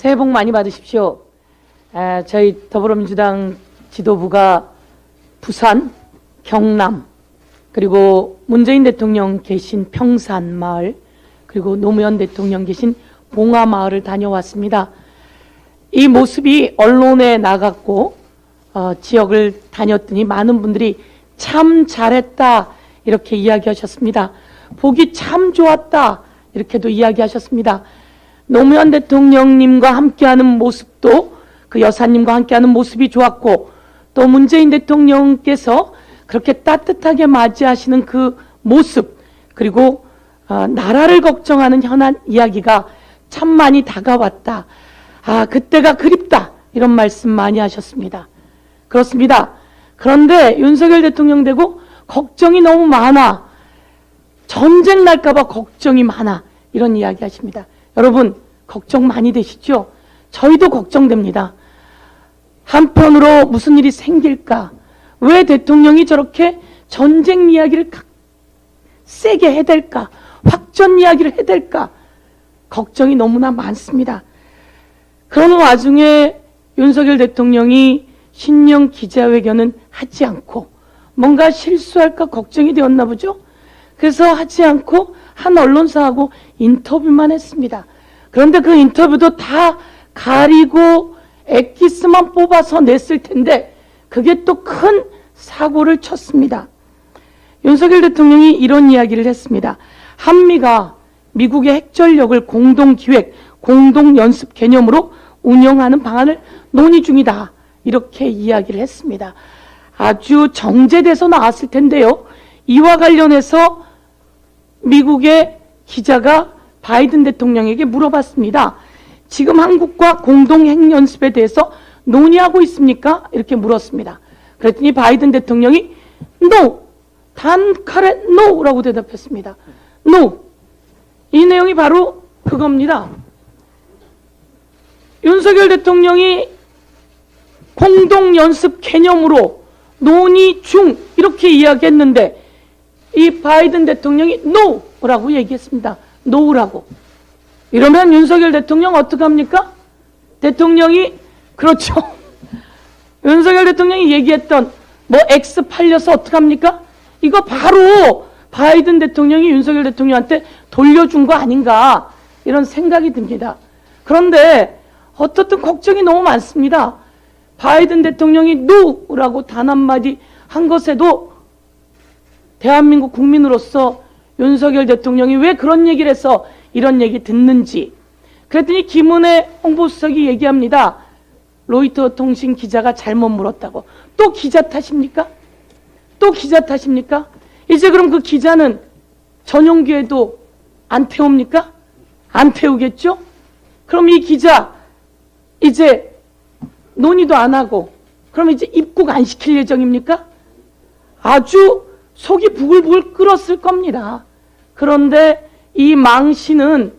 새해 복 많이 받으십시오. 저희 더불어민주당 지도부가 부산, 경남, 그리고 문재인 대통령 계신 평산마을, 그리고 노무현 대통령 계신 봉화마을을 다녀왔습니다. 이 모습이 언론에 나갔고 지역을 다녔더니 많은 분들이 참 잘했다 이렇게 이야기하셨습니다. 보기 참 좋았다 이렇게도 이야기하셨습니다. 노무현 대통령님과 함께하는 모습도, 그 여사님과 함께하는 모습이 좋았고, 또 문재인 대통령께서 그렇게 따뜻하게 맞이하시는 그 모습, 그리고 나라를 걱정하는 현안 이야기가 참 많이 다가왔다. 그때가 그립다. 이런 말씀 많이 하셨습니다. 그렇습니다. 그런데 윤석열 대통령 되고 걱정이 너무 많아. 전쟁 날까봐 걱정이 많아. 이런 이야기 하십니다. 여러분, 걱정 많이 되시죠? 저희도 걱정됩니다. 한편으로 무슨 일이 생길까? 왜 대통령이 저렇게 전쟁 이야기를 세게 해댈까? 확전 이야기를 해댈까? 걱정이 너무나 많습니다. 그러는 와중에 윤석열 대통령이 신년 기자회견은 하지 않고 뭔가 실수할까 걱정이 되었나 보죠? 그래서 하지 않고 한 언론사하고 인터뷰만 했습니다. 그런데 그 인터뷰도 다 가리고 엑기스만 뽑아서 냈을 텐데 그게 또 큰 사고를 쳤습니다. 윤석열 대통령이 이런 이야기를 했습니다. 한미가 미국의 핵전력을 공동기획, 공동연습 개념으로 운영하는 방안을 논의 중이다. 이렇게 이야기를 했습니다. 아주 정제돼서 나왔을 텐데요. 이와 관련해서 미국의 기자가 바이든 대통령에게 물어봤습니다. 지금 한국과 공동핵연습에 대해서 논의하고 있습니까? 이렇게 물었습니다. 그랬더니 바이든 대통령이 No! 단칼에 NO라고 대답했습니다. No! 이 내용이 바로 그겁니다. 윤석열 대통령이 공동연습 개념으로 논의 중 이렇게 이야기했는데 이 바이든 대통령이 NO라고 얘기했습니다. NO라고. 이러면 윤석열 대통령 어떡합니까? 대통령이, 그렇죠. 윤석열 대통령이 얘기했던 X 팔려서 어떡합니까? 이거 바로 바이든 대통령이 윤석열 대통령한테 돌려준 거 아닌가 이런 생각이 듭니다. 그런데 어떻든 걱정이 너무 많습니다. 바이든 대통령이 NO라고 단 한마디 한 것에도 대한민국 국민으로서 윤석열 대통령이 왜 그런 얘기를 해서 이런 얘기 듣는지. 그랬더니 김은혜 홍보수석이 얘기합니다. 로이터 통신 기자가 잘못 물었다고. 또 기자 탓입니까? 또 기자 탓입니까? 이제 그럼 그 기자는 전용기에도 안 태웁니까? 안 태우겠죠? 그럼 이 기자 이제 논의도 안 하고 그럼 이제 입국 안 시킬 예정입니까? 아주 속이 부글부글 끓었을 겁니다. 그런데 이 망신은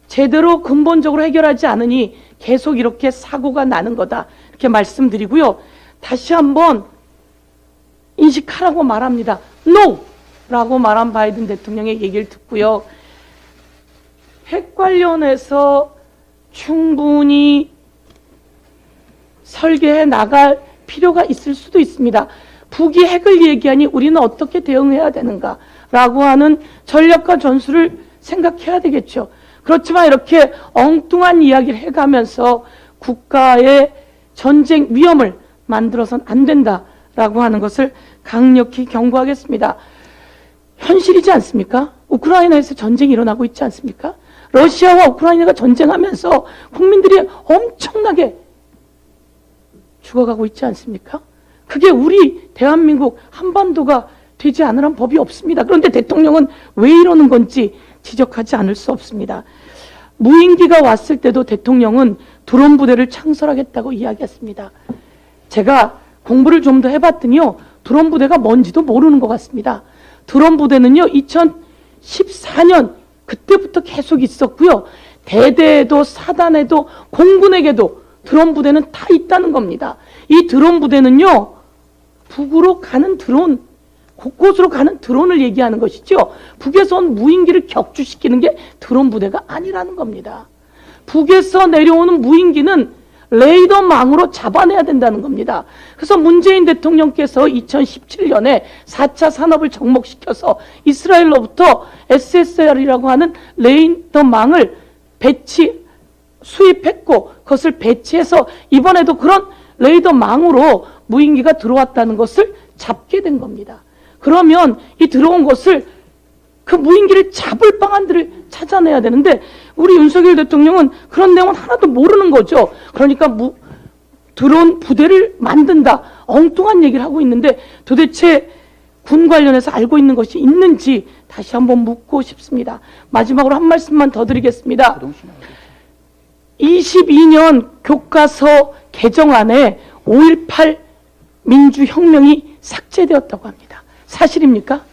제대로 근본적으로 해결하지 않으니 계속 이렇게 사고가 나는 거다. 이렇게 말씀드리고요. 다시 한번 인식하라고 말합니다. No! 라고 말한 바이든 대통령의 얘기를 듣고요. 핵 관련해서 충분히 설계해 나갈 필요가 있을 수도 있습니다. 북이 핵을 얘기하니 우리는 어떻게 대응해야 되는가 라고 하는 전략과 전술을 생각해야 되겠죠. 그렇지만 이렇게 엉뚱한 이야기를 해가면서 국가의 전쟁 위험을 만들어서는 안 된다라고 하는 것을 강력히 경고하겠습니다. 현실이지 않습니까? 우크라이나에서 전쟁이 일어나고 있지 않습니까? 러시아와 우크라이나가 전쟁하면서 국민들이 엄청나게 죽어가고 있지 않습니까? 그게 우리 대한민국 한반도가 되지 않으란 법이 없습니다. 그런데 대통령은 왜 이러는 건지 지적하지 않을 수 없습니다. 무인기가 왔을 때도 대통령은 드론 부대를 창설하겠다고 이야기했습니다. 제가 공부를 좀 더 해봤더니요. 드론 부대가 뭔지도 모르는 것 같습니다. 드론 부대는요. 2014년 그때부터 계속 있었고요. 대대에도 사단에도 공군에게도 드론 부대는 다 있다는 겁니다. 이 드론 부대는요. 북으로 가는 드론, 곳곳으로 가는 드론을 얘기하는 것이죠. 북에서 온 무인기를 격추시키는 게 드론 부대가 아니라는 겁니다. 북에서 내려오는 무인기는 레이더망으로 잡아내야 된다는 겁니다. 그래서 문재인 대통령께서 2017년에 4차 산업을 접목시켜서 이스라엘로부터 SSR이라고 하는 레이더망을 수입했고 그것을 배치해서 이번에도 그런 레이더망으로 무인기가 들어왔다는 것을 잡게 된 겁니다. 그러면 이 들어온 것을 그 무인기를 잡을 방안들을 찾아내야 되는데 우리 윤석열 대통령은 그런 내용은 하나도 모르는 거죠. 그러니까 드론 부대를 만든다. 엉뚱한 얘기를 하고 있는데 도대체 군 관련해서 알고 있는 것이 있는지 다시 한번 묻고 싶습니다. 마지막으로 한 말씀만 더 드리겠습니다. 22년 교과서 개정안에 5.18 민주혁명이 삭제되었다고 합니다. 사실입니까?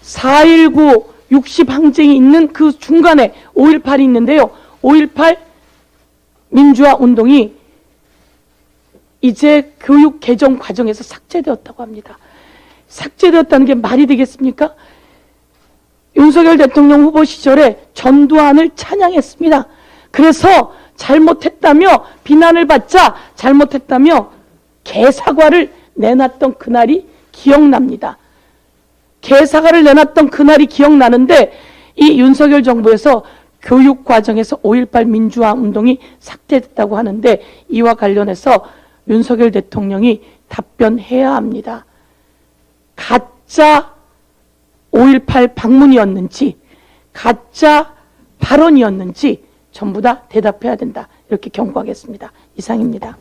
4.19 60항쟁이 있는 그 중간에 5.18이 있는데요. 5.18 민주화 운동이 이제 교육 개정 과정에서 삭제되었다고 합니다. 삭제되었다는 게 말이 되겠습니까? 윤석열 대통령 후보 시절에 전두환을 찬양했습니다. 그래서 잘못했다며 비난을 받자 잘못했다며 개사과를 내놨던 그날이 기억납니다. 개사과를 내놨던 그날이 기억나는데 이 윤석열 정부에서 교육 과정에서 5.18 민주화 운동이 삭제됐다고 하는데 이와 관련해서 윤석열 대통령이 답변해야 합니다. 가짜 5.18 방문이었는지 가짜 발언이었는지 전부 다 대답해야 된다. 이렇게 경고하겠습니다. 이상입니다.